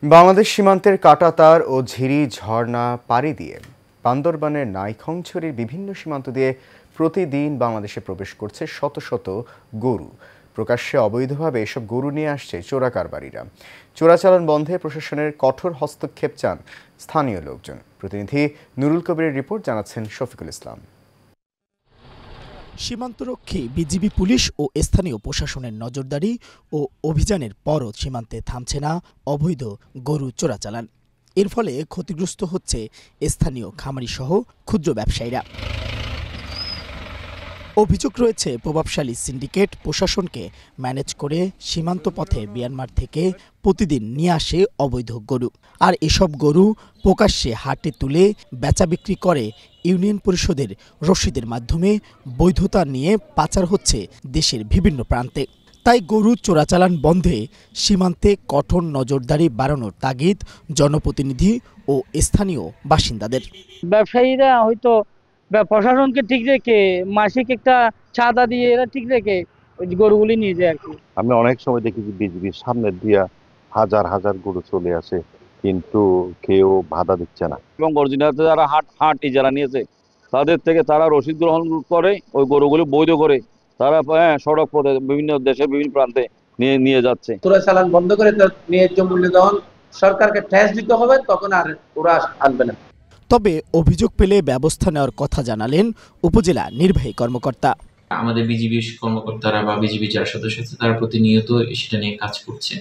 বাংলাদেশ সীমান্তের কাঁটাতার ও ঝিরি ঝর্ণা পাড়ি দিয়ে বান্দরবানের নাইখংছড়ির বিভিন্ন সীমান্ত দিয়ে প্রতিদিন বাংলাদেশে প্রবেশ করছে শত শত গরু। প্রকাশ্যে অবৈধভাবে এসব গরু নিয়ে আসছে চোরা কারবারিরা। চোরাচালান বন্ধে প্রশাসনের কঠোর হস্তক্ষেপ চান স্থানীয় লোকজন। প্রতিনিধি নুরুল কবিরের রিপোর্ট জানাচ্ছেন শফিকুল ইসলাম। সীমান্তরক্ষী বিজিবি পুলিশ ও স্থানীয় প্রশাসনের নজরদারি ও অভিযানের পরও সীমান্তে থামছে না অবৈধ গরু চোরাচালান। এর ফলে ক্ষতিগ্রস্ত হচ্ছে স্থানীয় খামারি সহ ক্ষুদ্র ব্যবসায়ীরা। অভিযোগ রয়েছে প্রভাবশালী সিন্ডিকেট প্রশাসনকে ম্যানেজ করে সীমান্ত পথে মিয়ানমার থেকে প্রতিদিন নিয়ে আসে অবৈধ গরু। আর এসব গরু প্রকাশ্যে হাটে তুলে বেচা বিক্রি করে ইউনিয়ন পরিষদের রসিদের মাধ্যমে বৈধতা নিয়ে পাচার হচ্ছে দেশের বিভিন্ন প্রান্তে। তাই গরু চোরাচালান বন্ধে সীমান্তে কঠোর নজরদারি বাড়ানোর তাগিদ জনপ্রতিনিধি ও স্থানীয় বাসিন্দাদের। ব্যবসায়ীরা হয়তো প্রশাসনকে ঠিক রেখে মাসিক একটা চাঁদা দিয়ে এরা ঠিক রেখে গরুগুলি নিয়ে যায় আর কি। আমি অনেক সময় দেখেছি বিজিবির সামনে দিয়া হাজার হাজার গরু চলে আসে, কিন্তু কেউ বাধা দিচ্ছে না। এবং অরিজিনাল যারা হাট যারা নিয়েছে তাদের থেকে তারা রসিদ গ্রহণ করে ওই গরুগুলি বৈধ করে তারা সড়ক পথে বিভিন্ন দেশের বিভিন্ন প্রান্তে নিয়ে যাচ্ছে। চোরাচালান বন্ধ করে ন্যায্য মূল্য যখন সরকারকে ট্যাক্স দিতে হবে তখন আর ওরা আনবে না। তবে অভিযোগ পেলে ব্যবস্থা নেওয়ার কথা জানালেন উপজেলা নির্বাহী কর্মকর্তা। আমাদের বিজিবি কর্মকর্তারা বা বিজিবি যারা সদস্য আছে তারা প্রতিনিয়ত সেটা নিয়ে কাজ করছে।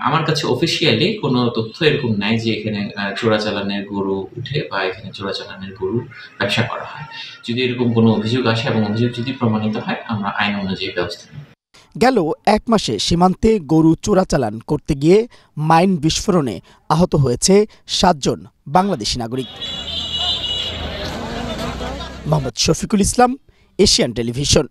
আমার কাছে অফিসিয়ালি কোনো তথ্য এরকম নাই যে এখানে চোরাচালানের গরু উঠে বা এখানে চোরাচালানের গরু ব্যবসা করা হয়। যদি এরকম কোনো অভিযোগ আসে এবং অভিযোগ যদি প্রমাণিত হয় আমরা আইন অনুযায়ী ব্যবস্থা নেব। গেল এক মাসে সীমান্তে গরু চোরাচালান করতে গিয়ে মাইন বিস্ফোরণে আহত হয়েছে 7 জন বাংলাদেশি নাগরিক। Mohammad Shafiqul Islam, Asian television.